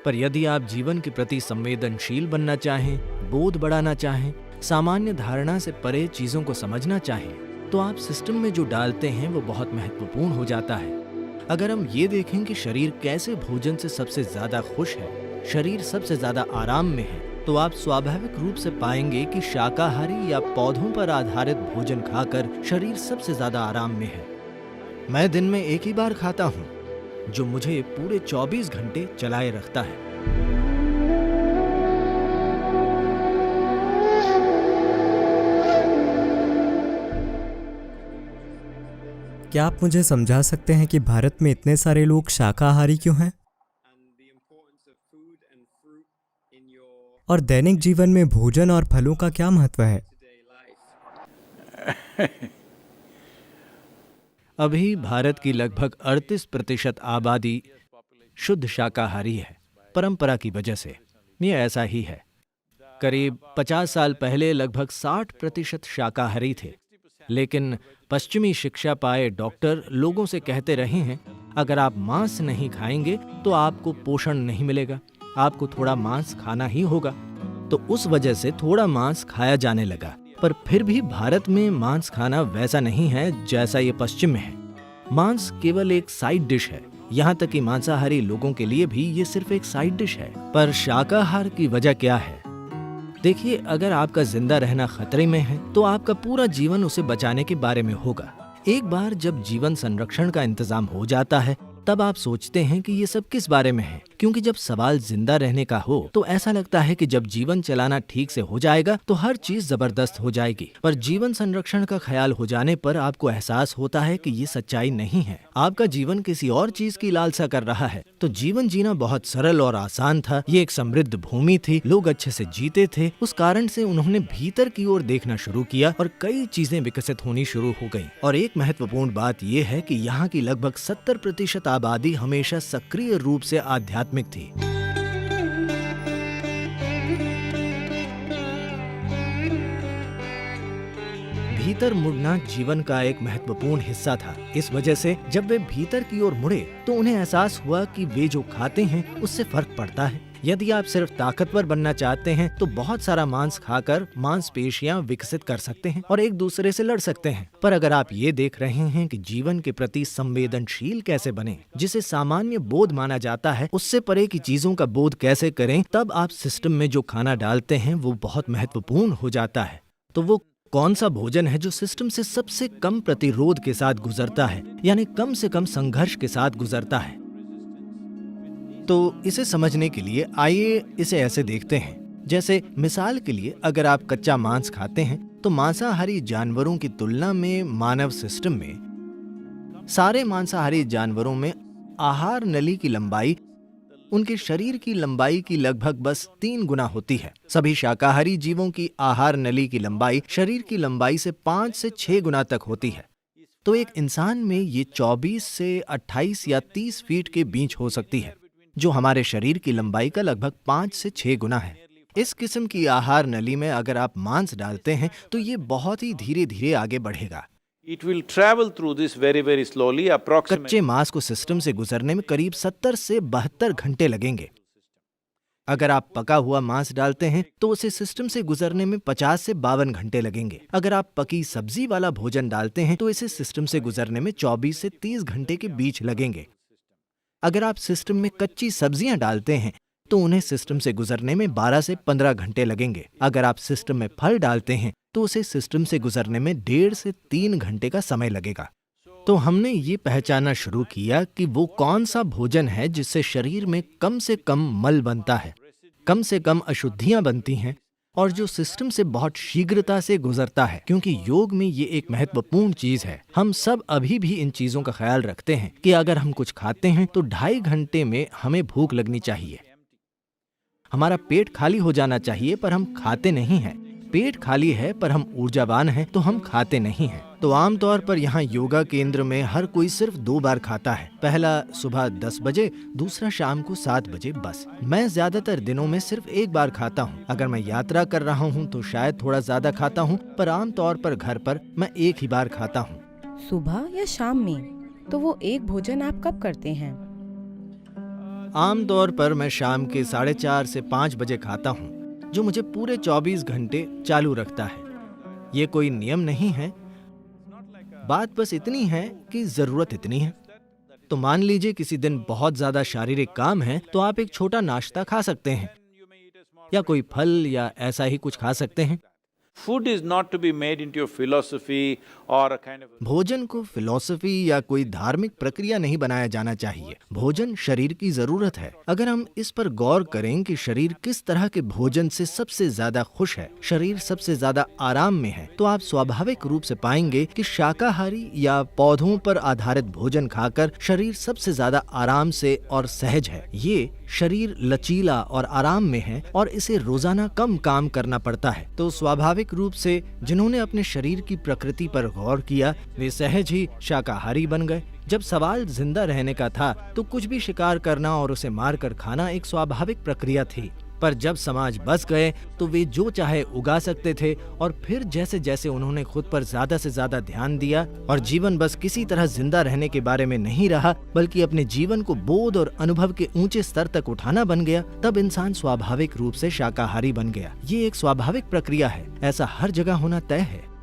पर यदि आप जीवन के प्रति संवेदनशील बनना चाहें, बोध बढ़ाना चाहें, सामान्य धारणा से परे चीजों को समझना चाहें, तो आप सिस्टम में जो डालते हैं वो बहुत महत्वपूर्ण हो जाता है। अगर हम ये देखें कि शरीर कैसे भोजन से सबसे ज्यादा खुश है, शरीर सबसे ज्यादा आराम में है, तो आप स्वाभाविक रूप से पाएंगे कि शाकाहारी या पौधों पर आधारित भोजन खाकर शरीर सबसे ज्यादा आराम में है। मैं दिन में एक ही बार खाता हूँ, जो मुझे पूरे 24 घंटे चलाए रखता है। क्या आप मुझे समझा सकते हैं कि भारत में इतने सारे लोग शाकाहारी क्यों हैं? और दैनिक जीवन में भोजन और फलों का क्या महत्व है? अभी भारत की लगभग 38% आबादी शुद्ध शाकाहारी है, परंपरा की वजह से। ये ऐसा ही है। करीब 50 साल पहले लगभग 60% शाकाहारी थे, लेकिन पश्चिमी शिक्षा पाए डॉक्टर लोगों से कहते रहे हैं, अगर आप मांस नहीं खाएंगे तो आपको पोषण नहीं मिलेगा, आपको थोड़ा मांस खाना ही होगा। तो उस वजह से थोड़ा मांस खाया जाने लगा। पर फिर भी भारत में मांस खाना वैसा नहीं है जैसा ये पश्चिम में है। मांस केवल एक साइड डिश है। यहाँ तक कि मांसाहारी लोगों के लिए भी ये सिर्फ एक साइड डिश है। पर शाकाहार की वजह क्या है? देखिए, अगर आपका जिंदा रहना खतरे में है तो आपका पूरा जीवन उसे बचाने के बारे में होगा। एक बार जब जीवन संरक्षण का इंतजाम हो जाता है, तब आप सोचते हैं कि ये सब किस बारे में है, क्योंकि जब सवाल जिंदा रहने का हो तो ऐसा लगता है कि जब जीवन चलाना ठीक से हो जाएगा तो हर चीज जबरदस्त हो जाएगी। पर जीवन संरक्षण का ख्याल हो जाने पर आपको एहसास होता है कि ये सच्चाई नहीं है। आपका जीवन किसी और चीज की लालसा कर रहा है। तो जीवन जीना बहुत सरल और आसान था। ये एक समृद्ध भूमि थी, लोग अच्छे से जीते थे। उस कारण से उन्होंने भीतर की ओर देखना शुरू किया और कई चीजें विकसित होनी शुरू हो गयी। और एक महत्वपूर्ण बात यह है कि यहाँ की लगभग 70% आबादी हमेशा सक्रिय रूप से आध्यात्मिक थी। भीतर मुड़ना जीवन का एक महत्वपूर्ण हिस्सा था। इस वजह से जब वे भीतर की ओर मुड़े तो उन्हें एहसास हुआ कि वे जो खाते हैं उससे फर्क पड़ता है। यदि आप सिर्फ ताकतवर बनना चाहते हैं तो बहुत सारा मांस खाकर मांसपेशियां विकसित कर सकते हैं और एक दूसरे से लड़ सकते हैं। पर अगर आप ये देख रहे हैं कि जीवन के प्रति संवेदनशील कैसे बने, जिसे सामान्य बोध माना जाता है, उससे परे की चीजों का बोध कैसे करें, तब आप सिस्टम में जो खाना डालते हैं वो बहुत महत्वपूर्ण हो जाता है। तो वो कौन सा भोजन है जो सिस्टम से सबसे कम प्रतिरोध के साथ गुजरता है, यानी कम से कम संघर्ष के साथ गुजरता है? तो इसे समझने के लिए आइए इसे ऐसे देखते हैं। जैसे मिसाल के लिए, अगर आप कच्चा मांस खाते हैं तो मांसाहारी जानवरों की तुलना में मानव सिस्टम में, सारे मांसाहारी जानवरों में आहार नली की लंबाई उनके शरीर की लंबाई की लगभग बस 3 गुना होती है। सभी शाकाहारी जीवों की आहार नली की लंबाई शरीर की लंबाई से 5 से 6 गुना तक होती है। तो एक इंसान में ये 24 से 28 या 30 फीट के बीच हो सकती है, जो हमारे शरीर की लंबाई का लगभग 5 से 6 गुना है। इस किस्म की आहार नली में अगर आप मांस डालते हैं तो ये बहुत ही धीरे धीरे आगे बढ़ेगा। It will travel through this very, very slowly, approximately. कच्चे मांस को सिस्टम से गुजरने में करीब 70 से 72 घंटे लगेंगे। अगर आप पका हुआ मांस डालते हैं तो उसे सिस्टम से गुजरने में 50 से 52 घंटे लगेंगे। अगर आप पकी सब्जी वाला भोजन डालते हैं तो इसे सिस्टम से गुजरने में 24 से 30 घंटे के बीच लगेंगे। अगर आप सिस्टम में कच्ची सब्जियां डालते हैं तो उन्हें सिस्टम से गुजरने में 12 से 15 घंटे लगेंगे। अगर आप सिस्टम में फल डालते हैं तो उसे सिस्टम से गुजरने में 1.5 से 3 घंटे का समय लगेगा। तो हमने ये पहचानना शुरू किया कि वो कौन सा भोजन है जिससे शरीर में कम से कम मल बनता है, कम से कम अशुद्धियां बनती हैं और जो सिस्टम से बहुत शीघ्रता से गुजरता है। क्योंकि योग में ये एक महत्वपूर्ण चीज है। हम सब अभी भी इन चीजों का ख्याल रखते हैं कि अगर हम कुछ खाते हैं तो 2.5 घंटे में हमें भूख लगनी चाहिए, हमारा पेट खाली हो जाना चाहिए, पर हम खाते नहीं हैं। पेट खाली है पर हम ऊर्जावान हैं तो हम खाते नहीं हैं। तो आमतौर पर यहाँ योगा केंद्र में हर कोई सिर्फ 2 बार खाता है। पहला सुबह 10 बजे, दूसरा शाम को 7 बजे बस। मैं ज्यादातर दिनों में सिर्फ 1 बार खाता हूँ। अगर मैं यात्रा कर रहा हूँ तो शायद थोड़ा ज्यादा खाता हूँ, पर आमतौर पर घर पर मैं 1 ही बार खाता हूँ। सुबह या शाम में? तो वो एक भोजन आप कब करते हैं? आमतौर पर मैं शाम के 4:30 से 5 बजे खाता हूँ, जो मुझे पूरे 24 घंटे चालू रखता है। ये कोई नियम नहीं है, बात बस इतनी है कि जरूरत इतनी है। तो मान लीजिए किसी दिन बहुत ज्यादा शारीरिक काम है, तो आप एक छोटा नाश्ता खा सकते हैं या कोई फल या ऐसा ही कुछ खा सकते हैं। Food is not to be made into a philosophy or a kind of a… भोजन को फिलॉसफी या कोई धार्मिक प्रक्रिया नहीं बनाया जाना चाहिए। भोजन शरीर की जरूरत है। अगर हम इस पर गौर करें कि शरीर किस तरह के भोजन से सबसे ज्यादा खुश है, शरीर सबसे ज्यादा आराम में है, तो आप स्वाभाविक रूप से पाएंगे कि शाकाहारी या पौधों पर आधारित भोजन खाकर शरीर सबसे ज्यादा आराम से और सहज है। ये शरीर लचीला और आराम में है और इसे रोजाना कम काम करना पड़ता है। तो स्वाभाविक रूप से जिन्होंने अपने शरीर की प्रकृति पर गौर किया, वे सहज ही शाकाहारी बन गए। जब सवाल जिंदा रहने का था तो कुछ भी शिकार करना और उसे मारकर खाना एक स्वाभाविक प्रक्रिया थी। पर जब समाज बस गए तो वे जो चाहे उगा सकते थे, और फिर जैसे जैसे उन्होंने खुद पर ज्यादा से ज्यादा ध्यान दिया और जीवन बस किसी तरह जिंदा रहने के बारे में नहीं रहा, बल्कि अपने जीवन को बोध और अनुभव के ऊंचे स्तर तक उठाना बन गया, तब इंसान स्वाभाविक रूप से शाकाहारी बन गया। ये एक स्वाभाविक प्रक्रिया है, ऐसा हर जगह होना तय है।